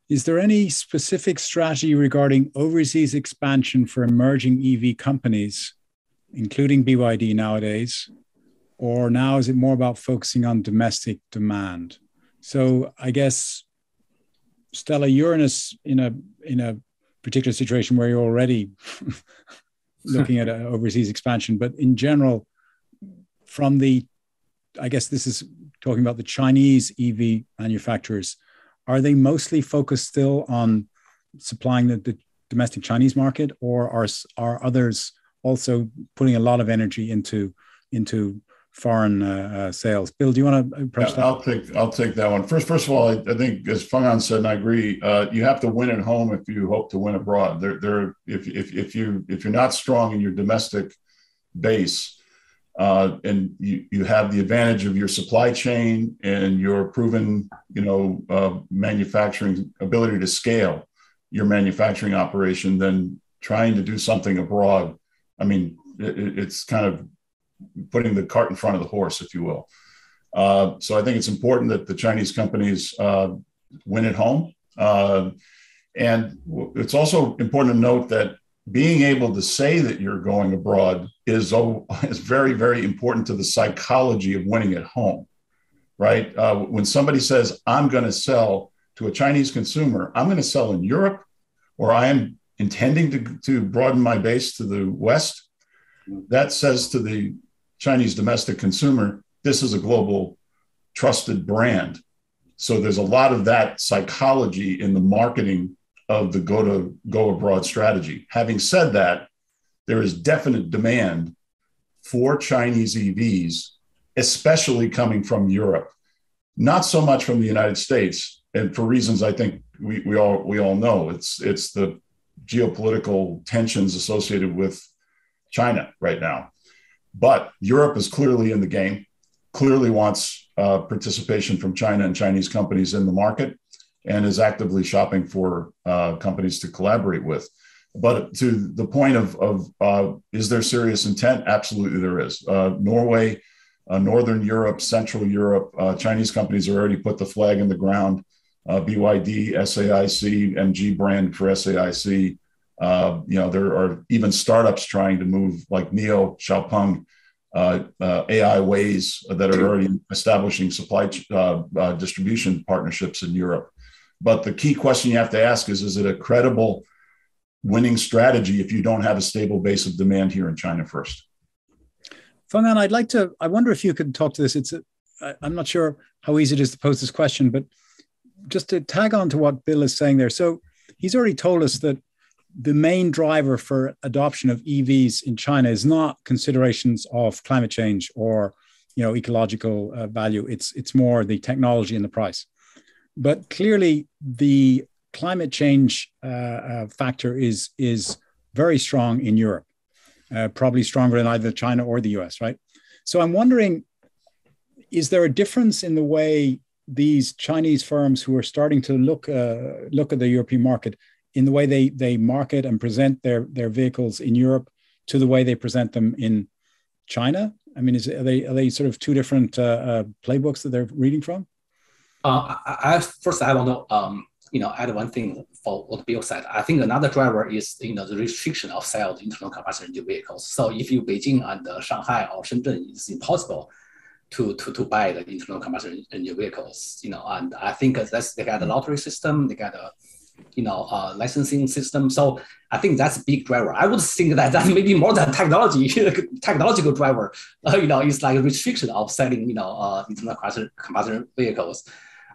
Is there any specific strategy regarding overseas expansion for emerging EV companies, including BYD nowadays? Or now is it more about focusing on domestic demand? So I guess, Stella, you're in a particular situation where you're already looking at overseas expansion, but in general, I guess this is talking about the Chinese EV manufacturers. Are they mostly focused still on supplying the domestic Chinese market, or are others also putting a lot of energy into foreign sales? Bill, do you want to approach that? I'll take that one. First of all, I think, as Feng said, and I agree, you have to win at home if you hope to win abroad. If you're not strong in your domestic base, and you have the advantage of your supply chain and your proven, manufacturing ability to scale your manufacturing operation, then trying to do something abroad, I mean, it's kind of putting the cart in front of the horse, if you will. So I think it's important that the Chinese companies win at home. And it's also important to note that being able to say that you're going abroad is very, very important to the psychology of winning at home, right? When somebody says, I'm going to sell to a Chinese consumer, I'm going to sell in Europe, or I am intending to broaden my base to the West, that says to the Chinese domestic consumer, this is a global trusted brand. So there's a lot of that psychology in the marketing of the go abroad strategy. Having said that, there is definite demand for Chinese EVs, especially coming from Europe, not so much from the United States. And for reasons I think we all know, it's the geopolitical tensions associated with China right now. But Europe is clearly in the game, clearly wants participation from China and Chinese companies in the market, and is actively shopping for companies to collaborate with. But to the point of is there serious intent? Absolutely there is. Norway, Northern Europe, Central Europe, Chinese companies have already put the flag in the ground. BYD, SAIC, MG brand for SAIC. There are even startups trying to move, like Neo, Xiaopeng, AI Ways, that are already establishing supply distribution partnerships in Europe. But the key question you have to ask is it a credible winning strategy if you don't have a stable base of demand here in China first? Feng, I wonder if you could talk to this. I'm not sure how easy it is to pose this question, but just to tag on to what Bill is saying there. So he's already told us that the main driver for adoption of EVs in China is not considerations of climate change or ecological value. It's more the technology and the price. But clearly, the climate change factor is very strong in Europe, probably stronger in either China or the US, right? So I'm wondering, is there a difference in the way these Chinese firms who are starting to look at the European market, in the way they market and present their vehicles in Europe to the way they present them in China? I mean, are they sort of two different playbooks that they're reading from? I want to add one thing for what Bill said. I think another driver is the restriction of sales internal combustion engine vehicles. So if you Beijing and Shanghai or Shenzhen, it's impossible to buy the internal combustion engine vehicles. And I think they got a lottery system, they got a licensing system. So I think that's a big driver. I would think that maybe more than technological driver, is like a restriction of selling, internal combustion vehicles.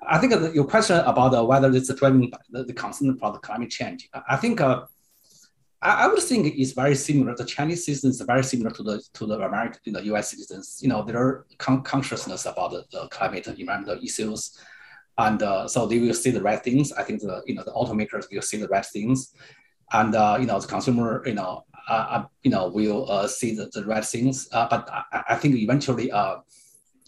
I think your question about whether it's driving the concern about the climate change, I think I would think it's very similar. The Chinese citizens are very similar to the American, U.S. citizens. Their consciousness about the climate and environmental issues, and so they will see the right things. I think the automakers will see the right things, and the consumer will see the right things. But I think eventually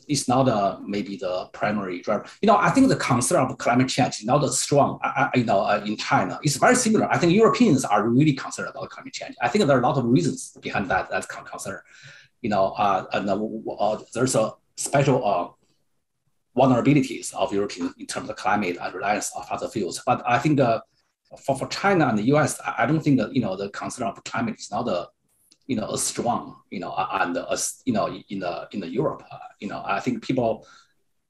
it's not maybe the primary driver. I think the concern of climate change is not as strong. In China, it's very similar. I think Europeans are really concerned about climate change. I think there are a lot of reasons behind that concern. There's a special vulnerabilities of Europeans in terms of climate and reliance of other fields. But I think for China and the US, I don't think that the concern of climate is not as strong, and as in the Europe. I think people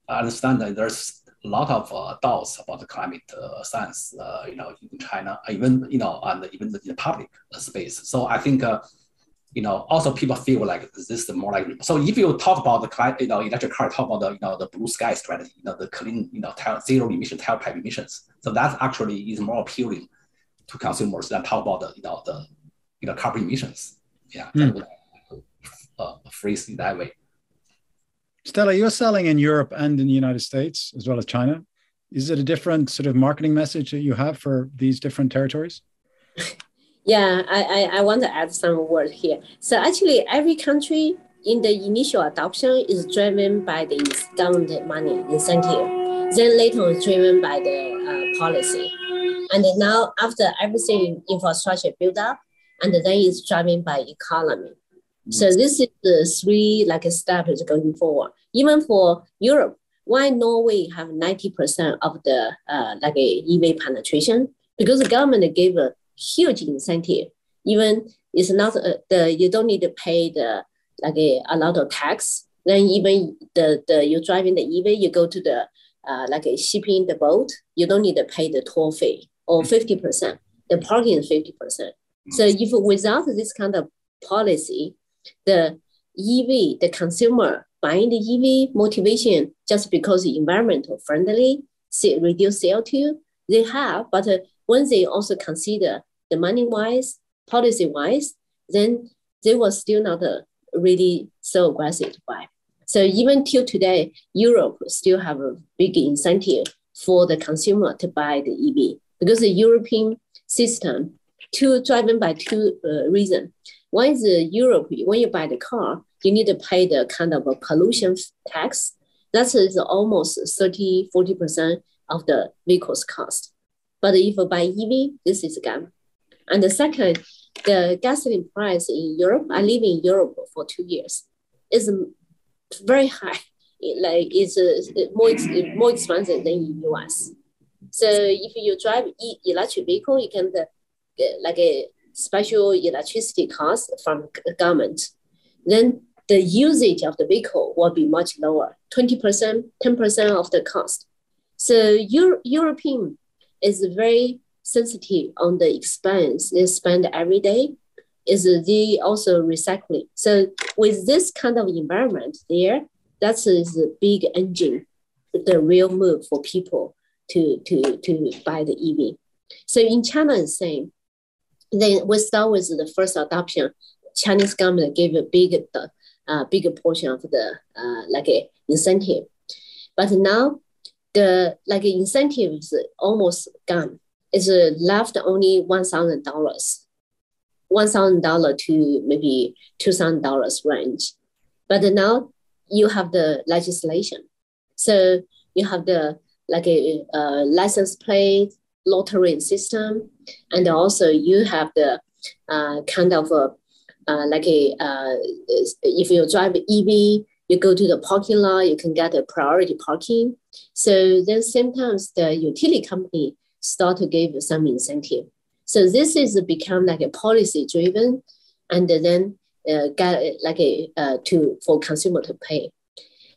understand that there's a lot of doubts about the climate science, in China, even and even in the public space. So I think also people feel like this is more like. So if you talk about the climate, electric car, talk about the blue sky strategy, the clean, zero emission tailpipe emissions. So that actually is more appealing to consumers than talk about the carbon emissions. Yeah, that would phrase it that way. Stella, you're selling in Europe and in the United States as well as China. Is it a different sort of marketing message that you have for these different territories? Yeah, I want to add some word here. So actually, every country in the initial adoption is driven by the government money incentive. Then later on, driven by the policy. And now after everything infrastructure built up, and then it's driven by economy. So this is the three steps going forward. Even for Europe, why Norway have 90% of the EV penetration? Because the government gave a huge incentive. Even it's not you don't need to pay a lot of tax. Then even you're driving the EV, you go to the shipping the boat, you don't need to pay the toll fee or 50%. The parking is 50%. So if without this kind of policy, the EV, the consumer buying the EV motivation just because it's environmental friendly, reduce CO2, they have, but when they also consider the money-wise, policy-wise, then they were still not really so aggressive to buy. So even till today, Europe still have a big incentive for the consumer to buy the EV because the European system driven by two reasons. One is Europe, when you buy the car, you need to pay the kind of a pollution tax. That is almost 30-40% of the vehicle's cost. But if you buy EV, this is gone. And the second, the gasoline price in Europe, I live in Europe for 2 years, is very high. It's more expensive than in US. So if you drive electric vehicle, you can get a special electricity cost from government. Then the usage of the vehicle will be much lower, 20%, 10% of the cost. So European is very sensitive on the expense they spend every day. They also recycling. So with this kind of environment there, that is a big engine, the real move for people to buy the EV. So in China, the same. Then we start with the first adoption. Chinese government gave a bigger portion of the incentive, but now the incentive is almost gone. It's left only $1,000 to maybe $2,000 range. But now you have the legislation, so you have the license plate, lottery system, and also you have the kind of if you drive EV, you go to the parking lot, you can get a priority parking. So then sometimes the utility company start to give some incentive. So this is become a policy driven, and then for consumer to pay.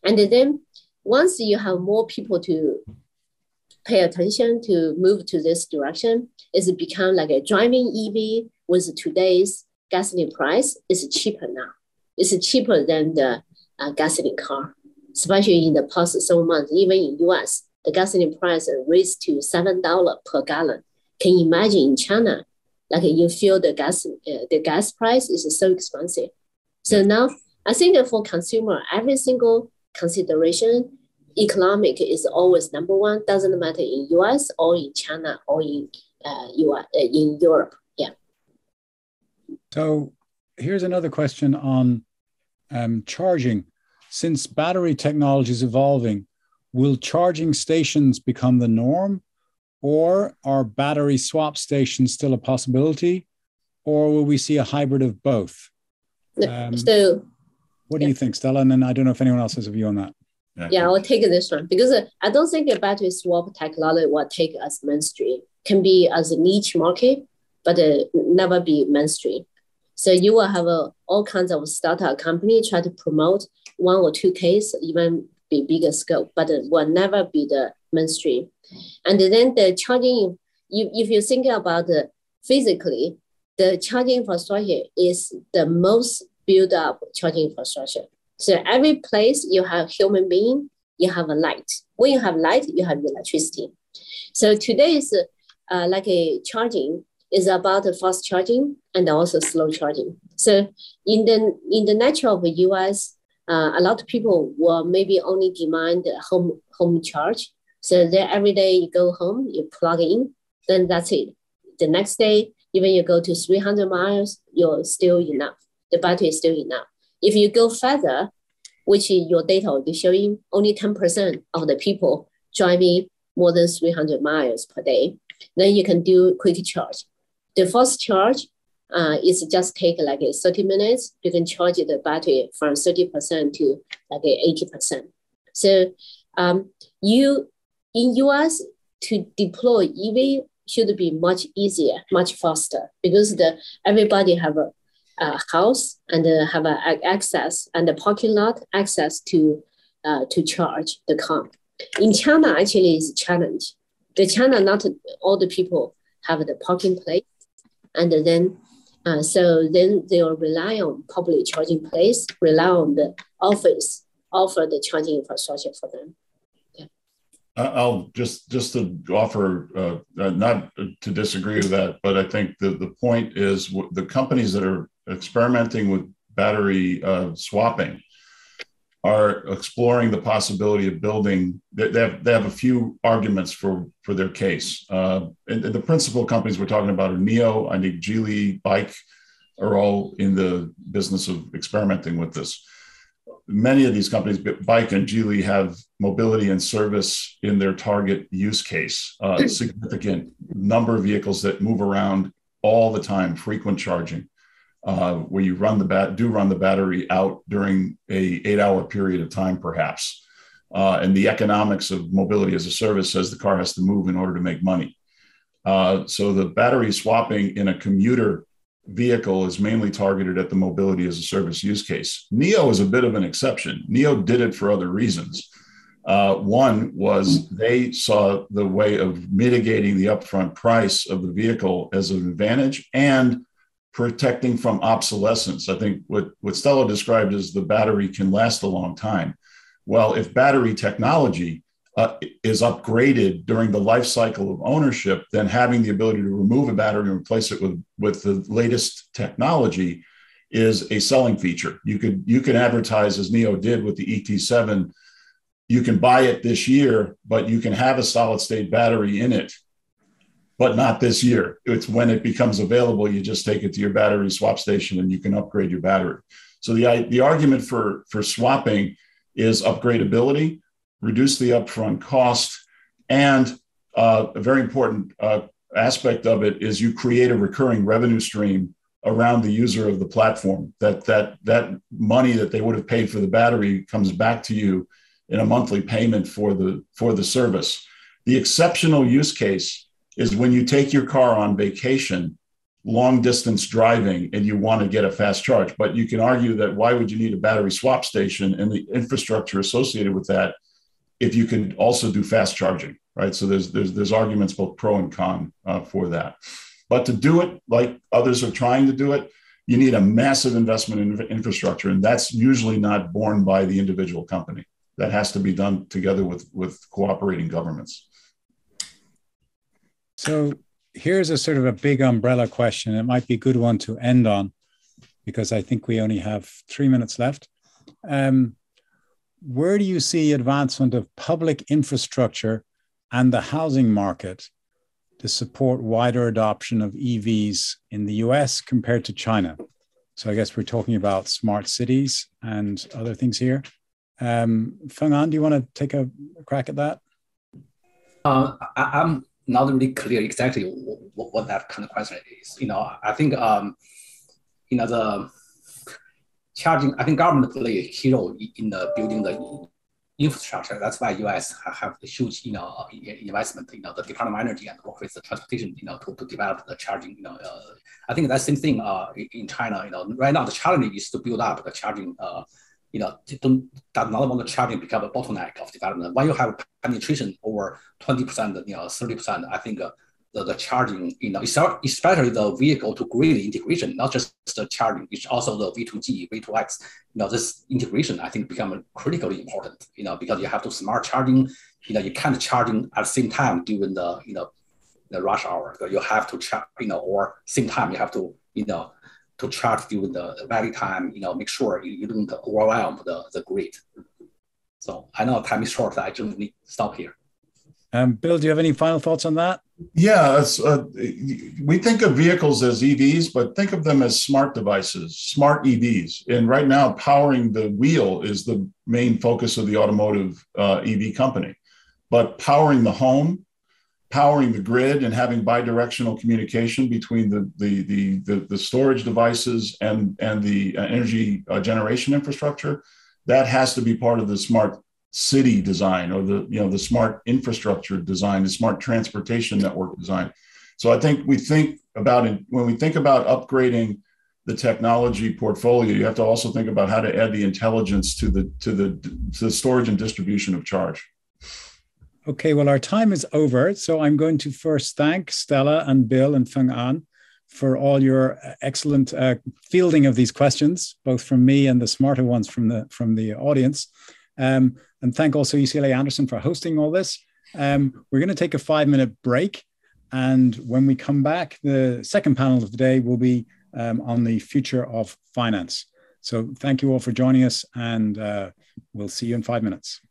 And then once you have more people to pay attention to move to this direction, it's become a driving EV with today's gasoline price is cheaper now. It's cheaper than the gasoline car, especially in the past several months. Even in US, the gasoline price raised to $7 per gallon. Can you imagine in China, like you feel the gas price is so expensive. So now I think that for consumer, every single consideration, economic is always number one. Doesn't matter in US or in China or in in Europe. Yeah. So here's another question on charging. Since battery technology is evolving, will charging stations become the norm, or are battery swap stations still a possibility, or will we see a hybrid of both? So what do you think, Stella? And then I don't know if anyone else has a view on that. Yeah, I'll take this one because I don't think a battery swap technology will take as mainstream. Can be as a niche market, but never be mainstream. So you will have all kinds of startup company try to promote one or two case, even be bigger scope, but it will never be the mainstream. And then the charging, if you think about physically, the charging infrastructure is the most built up charging infrastructure. So every place you have human being, you have a light. When you have light, you have electricity. So today is like a charging is about fast charging and also slow charging. So in the nature of the US, a lot of people will maybe only demand home charge. So then every day you go home, you plug in, then that's it. The next day, even you go to 300 miles, you're still enough. The battery is still enough. If you go further, which your data will be showing, only 10% of the people driving more than 300 miles per day, then you can do quick charge. The fast charge is just take like 30 minutes. You can charge the battery from 30% to like 80%. So in US to deploy EV should be much easier, much faster because everybody have a house and have access and the parking lot access to charge the car. In China, actually, is a challenge. The China, not all the people have the parking place, and then so then they will rely on public charging place, rely on the office, offer the charging infrastructure for them. Yeah. I'll just to offer, not to disagree with that, but I think the point is the companies that are experimenting with battery swapping are exploring the possibility of building. They have a few arguments for their case. And the principal companies we're talking about are NIO, I think Geely, Bike are all in the business of experimenting with this. Many of these companies, Bike and Geely, have mobility and service in their target use case. Significant number of vehicles that move around all the time, frequent charging. Where you run the battery out during a 8-hour period of time, perhaps. And the economics of mobility as a service says the car has to move in order to make money. So the battery swapping in a commuter vehicle is mainly targeted at the mobility as a service use case. NIO is a bit of an exception. NIO did it for other reasons. One was they saw the way of mitigating the upfront price of the vehicle as an advantage and protecting from obsolescence. I think what Stella described as the battery can last a long time. Well, if battery technology is upgraded during the life cycle of ownership, then having the ability to remove a battery and replace it with the latest technology is a selling feature. You can advertise, as NIO did with the ET7, you can buy it this year, but you can have a solid state battery in it, but not this year. It's when it becomes available, you just take it to your battery swap station and you can upgrade your battery. So the argument for swapping is upgradability, reduce the upfront cost, and a very important aspect of it is you create a recurring revenue stream around the user of the platform. That money that they would have paid for the battery comes back to you in a monthly payment for the service. The exceptional use case is when you take your car on vacation, long distance driving, and you want to get a fast charge. But you can argue that why would you need a battery swap station and the infrastructure associated with that if you could also do fast charging, right? So there's arguments both pro and con for that. But to do it like others are trying to do it, you need a massive investment in infrastructure, and that's usually not borne by the individual company. That has to be done together with cooperating governments. So here's a sort of a big umbrella question. It might be a good one to end on because I think we only have 3 minutes left. Where do you see advancement of public infrastructure and the housing market to support wider adoption of EVs in the US compared to China? So I guess we're talking about smart cities and other things here. Feng, do you want to take a crack at that? I'm not really clear exactly what that kind of question is. I think, the charging, I think government play a key role in the building the infrastructure. That's why US have the huge, investment, the Department of Energy and work with the transportation, to develop the charging, I think that's the same thing in China. Right now the challenge is to build up the charging, that not want the charging become a bottleneck of development. When you have penetration over 20%, 30%, I think the charging, especially the vehicle to grid integration, not just the charging, it's also the V2G, V2X, this integration, I think become critically important, because you have to smart charging, you can't charging at the same time during the, the rush hour. So you have to charge, or same time you have to, to charge during the valley time, make sure you don't overwhelm the grid. So I know time is short, I just need to stop here. Bill, do you have any final thoughts on that? Yeah, we think of vehicles as EVs, but think of them as smart devices, smart EVs. And right now, powering the wheel is the main focus of the automotive EV company. But powering the home, powering the grid, and having bidirectional communication between the storage devices and the energy generation infrastructure, that has to be part of the smart city design, or the smart infrastructure design, the smart transportation network design. So I think we think about it when we think about upgrading the technology portfolio. You have to also think about how to add the intelligence to the storage and distribution of charge. Okay, well, our time is over. So I'm going to first thank Stella and Bill and Feng An for all your excellent fielding of these questions, both from me and the smarter ones from the audience. And thank also UCLA Anderson for hosting all this. We're going to take a 5-minute break. And when we come back, the second panel of the day will be on the future of finance. So thank you all for joining us, and we'll see you in 5 minutes.